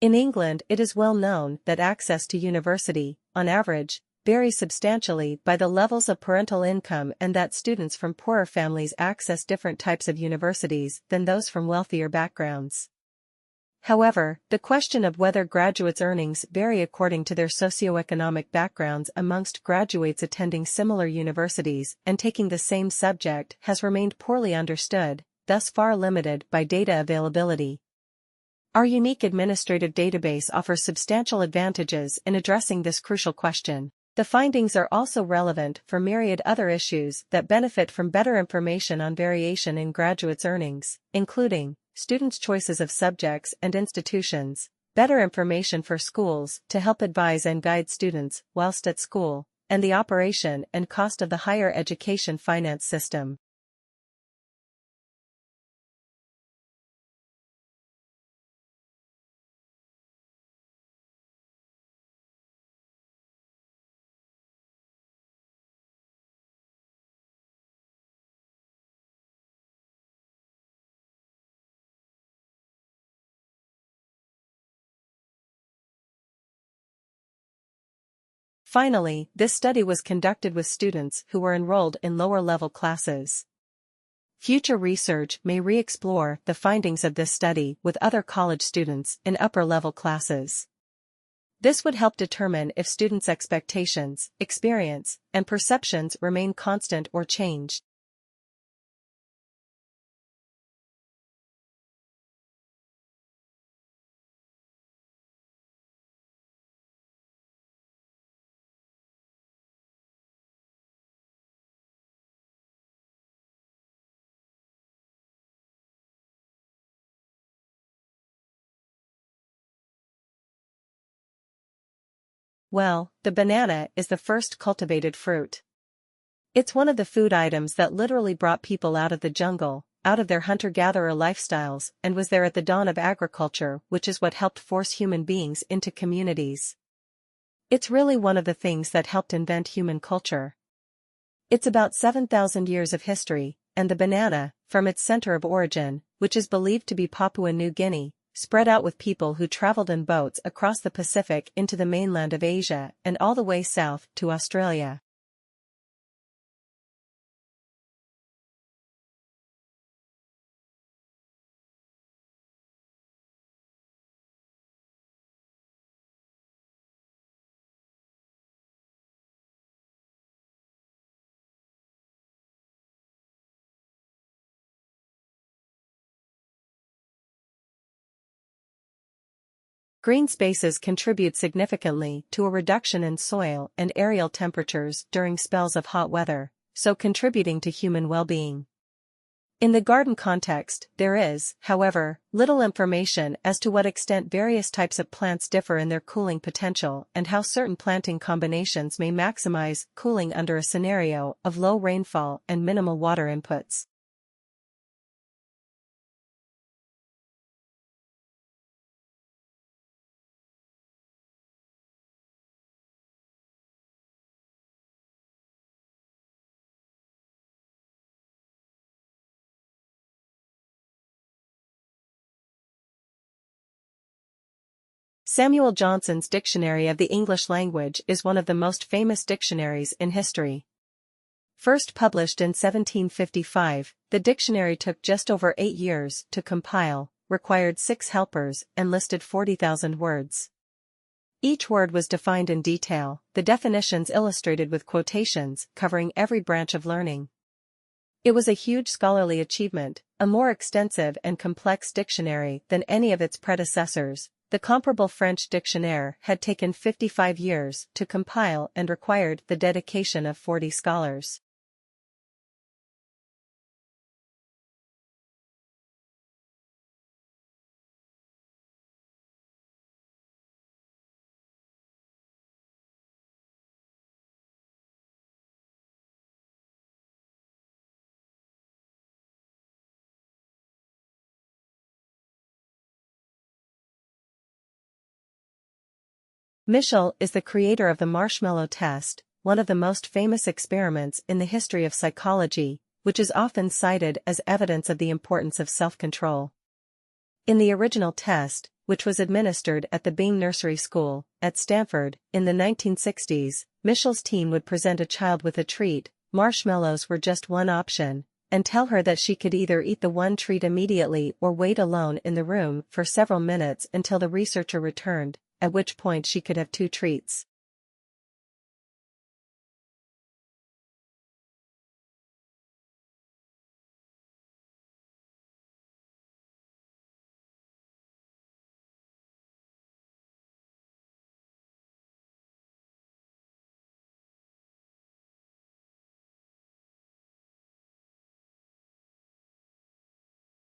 In England, it is well known that access to university, on average, varies substantially by the levels of parental income and that students from poorer families access different types of universities than those from wealthier backgrounds. However, the question of whether graduates' earnings vary according to their socioeconomic backgrounds amongst graduates attending similar universities and taking the same subject has remained poorly understood, thus far limited by data availability. Our unique administrative database offers substantial advantages in addressing this crucial question. The findings are also relevant for myriad other issues that benefit from better information on variation in graduates' earnings, including students' choices of subjects and institutions, better information for schools to help advise and guide students whilst at school, and the operation and cost of the higher education finance system. Finally, this study was conducted with students who were enrolled in lower-level classes. Future research may re-explore the findings of this study with other college students in upper-level classes. This would help determine if students' expectations, experience, and perceptions remain constant or change. Well, the banana is the first cultivated fruit. It's one of the food items that literally brought people out of the jungle, out of their hunter-gatherer lifestyles, and was there at the dawn of agriculture, which is what helped force human beings into communities. It's really one of the things that helped invent human culture. It's about 7,000 years of history, and the banana, from its center of origin, which is believed to be Papua New Guinea, spread out with people who traveled in boats across the Pacific into the mainland of Asia and all the way south to Australia. Green spaces contribute significantly to a reduction in soil and aerial temperatures during spells of hot weather, so contributing to human well-being. In the garden context, there is, however, little information as to what extent various types of plants differ in their cooling potential and how certain planting combinations may maximize cooling under a scenario of low rainfall and minimal water inputs. Samuel Johnson's Dictionary of the English Language is one of the most famous dictionaries in history. First published in 1755, the dictionary took just over 8 years to compile, required 6 helpers, and listed 40,000 words. Each word was defined in detail, the definitions illustrated with quotations covering every branch of learning. It was a huge scholarly achievement, a more extensive and complex dictionary than any of its predecessors. The comparable French dictionnaire had taken 55 years to compile and required the dedication of 40 scholars. Michel is the creator of the marshmallow test, one of the most famous experiments in the history of psychology, which is often cited as evidence of the importance of self-control. In the original test, which was administered at the Bean Nursery School, at Stanford. In the 1960s, Michel's team would present a child with a treat, marshmallows were just one option, and tell her that she could either eat the one treat immediately or wait alone in the room for several minutes until the researcher returned, at which point she could have two treats.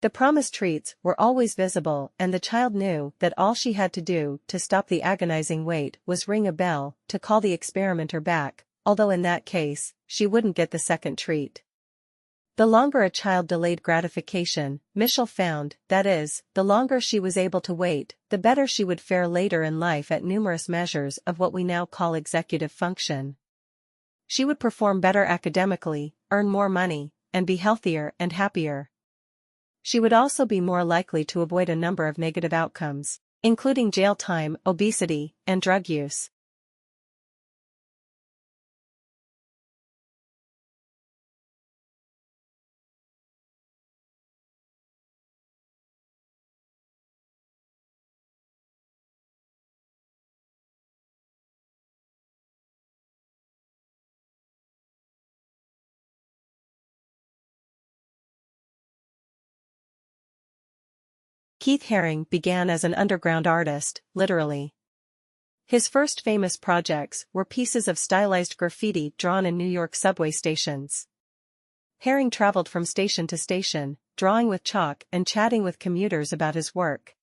The promised treats were always visible, and the child knew that all she had to do to stop the agonizing wait was ring a bell to call the experimenter back, although in that case, she wouldn't get the second treat. The longer a child delayed gratification, Michel found, that is, the longer she was able to wait, the better she would fare later in life at numerous measures of what we now call executive function. She would perform better academically, earn more money, and be healthier and happier. She would also be more likely to avoid a number of negative outcomes, including jail time, obesity, and drug use. Keith Haring began as an underground artist, literally. His first famous projects were pieces of stylized graffiti drawn in New York subway stations. Haring traveled from station to station, drawing with chalk and chatting with commuters about his work.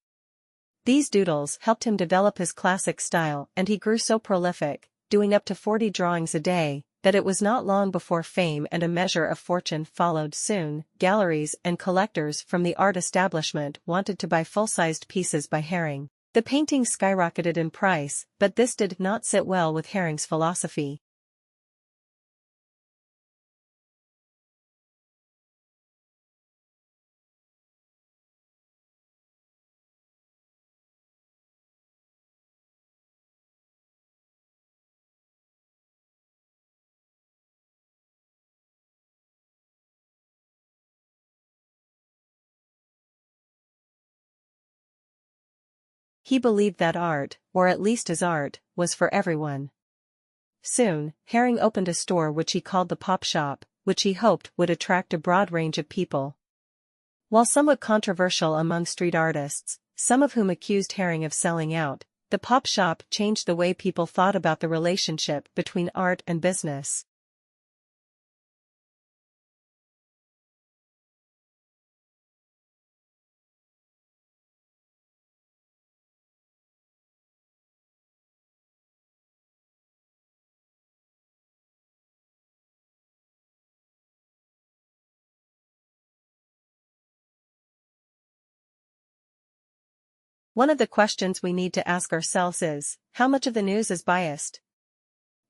These doodles helped him develop his classic style, and he grew so prolific, doing up to 40 drawings a day, that it was not long before fame and a measure of fortune followed. Soon, galleries and collectors from the art establishment wanted to buy full-sized pieces by Haring. The paintings skyrocketed in price, but this did not sit well with Haring's philosophy. He believed that art, or at least his art, was for everyone. Soon, Haring opened a store which he called the Pop Shop, which he hoped would attract a broad range of people. While somewhat controversial among street artists, some of whom accused Haring of selling out, the Pop Shop changed the way people thought about the relationship between art and business. One of the questions we need to ask ourselves is, how much of the news is biased?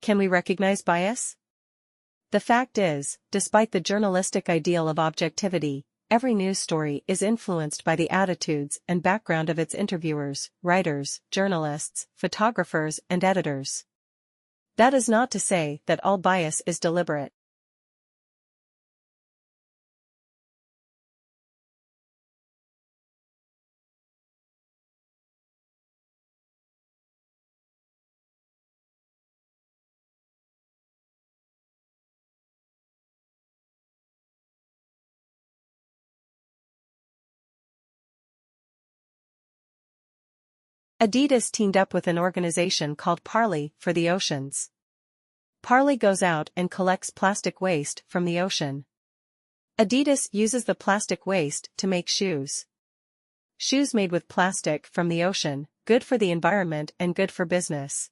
Can we recognize bias? The fact is, despite the journalistic ideal of objectivity, every news story is influenced by the attitudes and background of its interviewers, writers, journalists, photographers, and editors. That is not to say that all bias is deliberate. Adidas teamed up with an organization called Parley for the oceans. Parley goes out and collects plastic waste from the ocean. Adidas uses the plastic waste to make shoes. Shoes made with plastic from the ocean, good for the environment and good for business.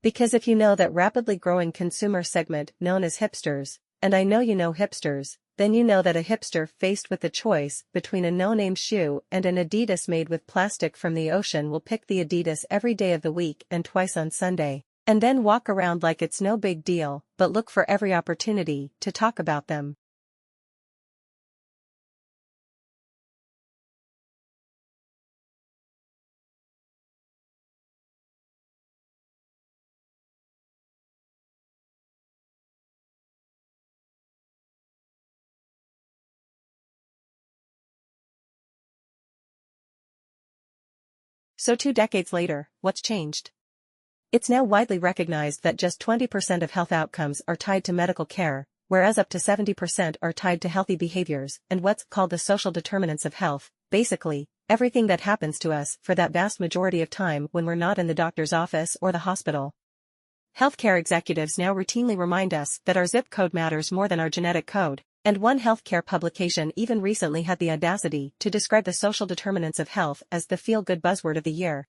Because if you know that rapidly growing consumer segment known as hipsters, and I know you know hipsters, then you know that a hipster faced with the choice between a no-name shoe and an Adidas made with plastic from the ocean will pick the Adidas every day of the week and twice on Sunday, and then walk around like it's no big deal, but look for every opportunity to talk about them. So 2 decades later, what's changed? It's now widely recognized that just 20% of health outcomes are tied to medical care, whereas up to 70% are tied to healthy behaviors and what's called the social determinants of health, basically, everything that happens to us for that vast majority of time when we're not in the doctor's office or the hospital. Healthcare executives now routinely remind us that our zip code matters more than our genetic code, and one healthcare publication even recently had the audacity to describe the social determinants of health as the feel-good buzzword of the year.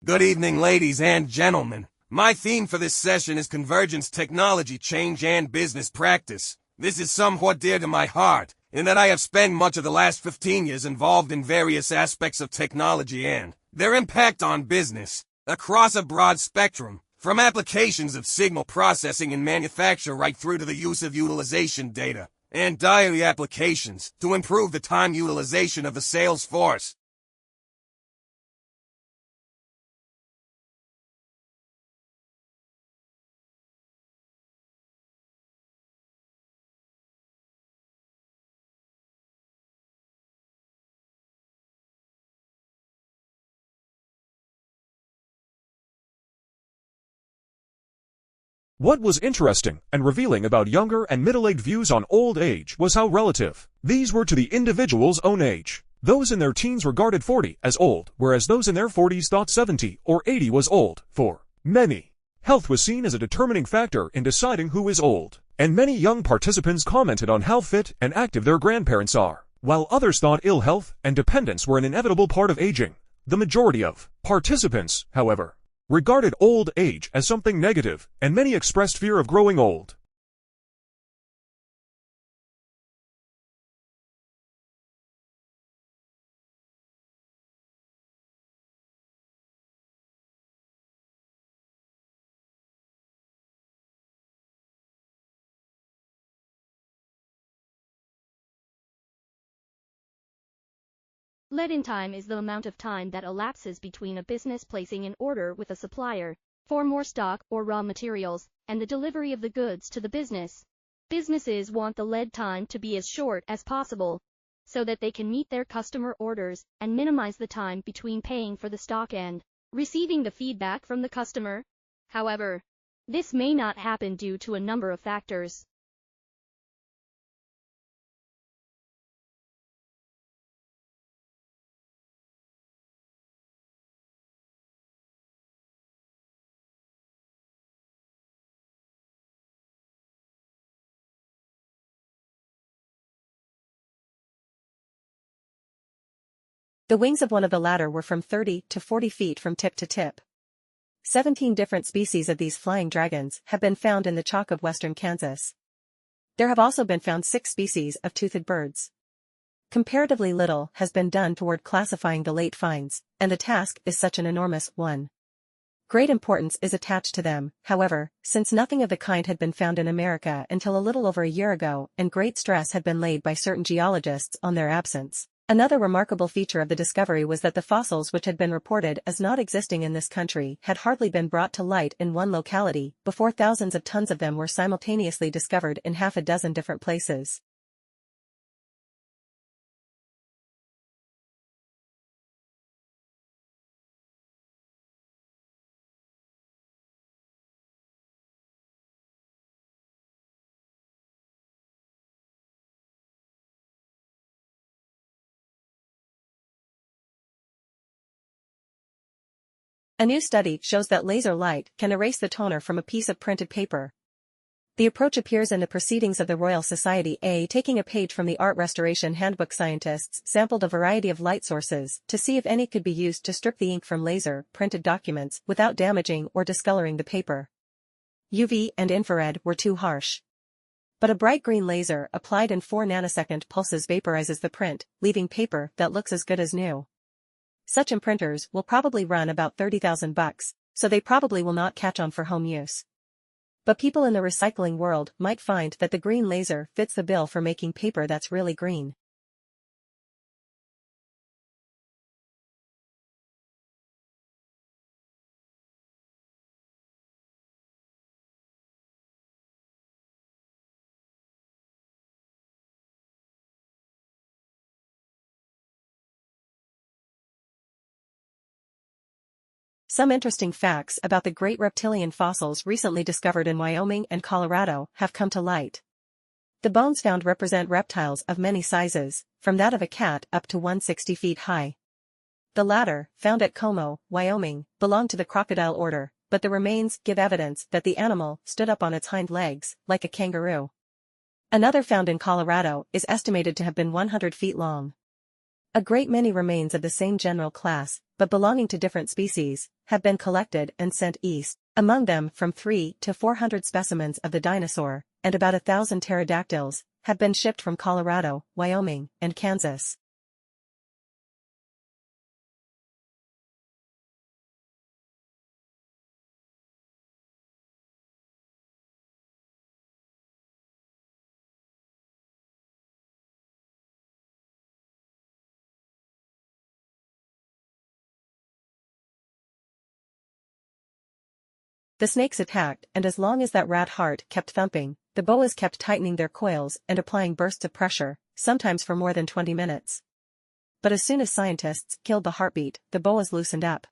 Good evening, ladies and gentlemen. My theme for this session is convergence, technology, change, and business practice. This is somewhat dear to my heart, in that I have spent much of the last 15 years involved in various aspects of technology and their impact on business, across a broad spectrum, from applications of signal processing in manufacture right through to the use of utilization data and diary applications to improve the time utilization of the sales force. What was interesting and revealing about younger and middle-aged views on old age was how relative these were to the individual's own age. Those in their teens regarded 40 as old, whereas those in their 40s thought 70 or 80 was old. For many, health was seen as a determining factor in deciding who is old, and many young participants commented on how fit and active their grandparents are, while others thought ill health and dependence were an inevitable part of aging. The majority of participants, however, regarded old age as something negative, and many expressed fear of growing old. Lead-in time is the amount of time that elapses between a business placing an order with a supplier for more stock or raw materials and the delivery of the goods to the business. Businesses want the lead time to be as short as possible so that they can meet their customer orders and minimize the time between paying for the stock and receiving the feedback from the customer. However, this may not happen due to a number of factors. The wings of one of the latter were from 30 to 40 feet from tip to tip. 17 different species of these flying dragons have been found in the Chowk of western Kansas. There have also been found 6 species of toothed birds. Comparatively little has been done toward classifying the late finds, and the task is such an enormous one. Great importance is attached to them, however, since nothing of the kind had been found in America until a little over a year ago, and great stress had been laid by certain geologists on their absence. Another remarkable feature of the discovery was that the fossils which had been reported as not existing in this country had hardly been brought to light in one locality before thousands of tons of them were simultaneously discovered in half a dozen different places. A new study shows that laser light can erase the toner from a piece of printed paper. The approach appears in the Proceedings of the Royal Society. Taking a page from the Art Restoration Handbook, scientists sampled a variety of light sources to see if any could be used to strip the ink from laser-printed documents without damaging or discoloring the paper. UV and infrared were too harsh. But a bright green laser applied in 4 nanosecond pulses vaporizes the print, leaving paper that looks as good as new. Such imprinters will probably run about $30,000, so they probably will not catch on for home use. But people in the recycling world might find that the green laser fits the bill for making paper that's really green. Some interesting facts about the great reptilian fossils recently discovered in Wyoming and Colorado have come to light. The bones found represent reptiles of many sizes, from that of a cat up to 160 feet high. The latter, found at Como, Wyoming, belong to the crocodile order, but the remains give evidence that the animal stood up on its hind legs, like a kangaroo. Another found in Colorado is estimated to have been 100 feet long. A great many remains of the same general class, but belonging to different species, have been collected and sent east, among them from 300 to 400 specimens of the dinosaur, and about 1,000 pterodactyls, have been shipped from Colorado, Wyoming, and Kansas. The snakes attacked, and as long as that rat heart kept thumping, the boas kept tightening their coils and applying bursts of pressure, sometimes for more than 20 minutes. But as soon as scientists killed the heartbeat, the boas loosened up.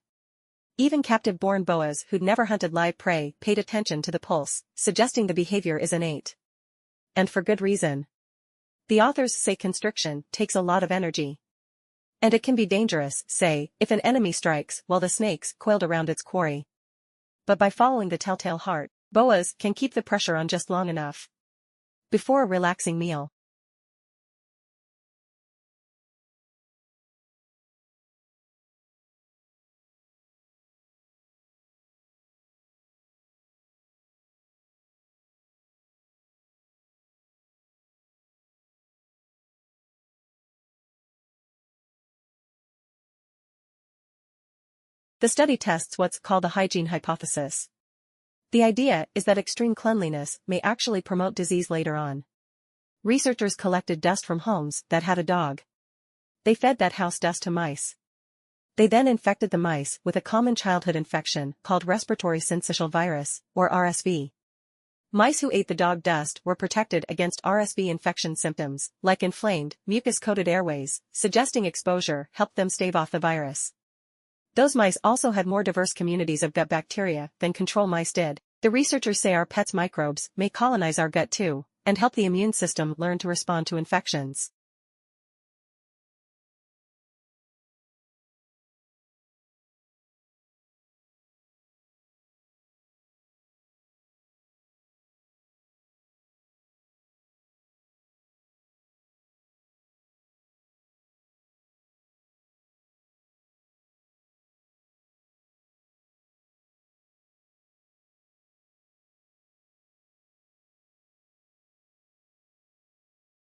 Even captive-born boas who'd never hunted live prey paid attention to the pulse, suggesting the behavior is innate. And for good reason. The authors say constriction takes a lot of energy. And it can be dangerous, say, if an enemy strikes while the snake's coiled around its quarry. But by following the telltale heart, boas can keep the pressure on just long enough. Before a relaxing meal. The study tests what's called the hygiene hypothesis. The idea is that extreme cleanliness may actually promote disease later on. Researchers collected dust from homes that had a dog. They fed that house dust to mice. They then infected the mice with a common childhood infection called respiratory syncytial virus, or RSV. Mice who ate the dog dust were protected against RSV infection symptoms, like inflamed, mucus-coated airways, suggesting exposure helped them stave off the virus. Those mice also had more diverse communities of gut bacteria than control mice did. The researchers say our pets' microbes may colonize our gut too, and help the immune system learn to respond to infections.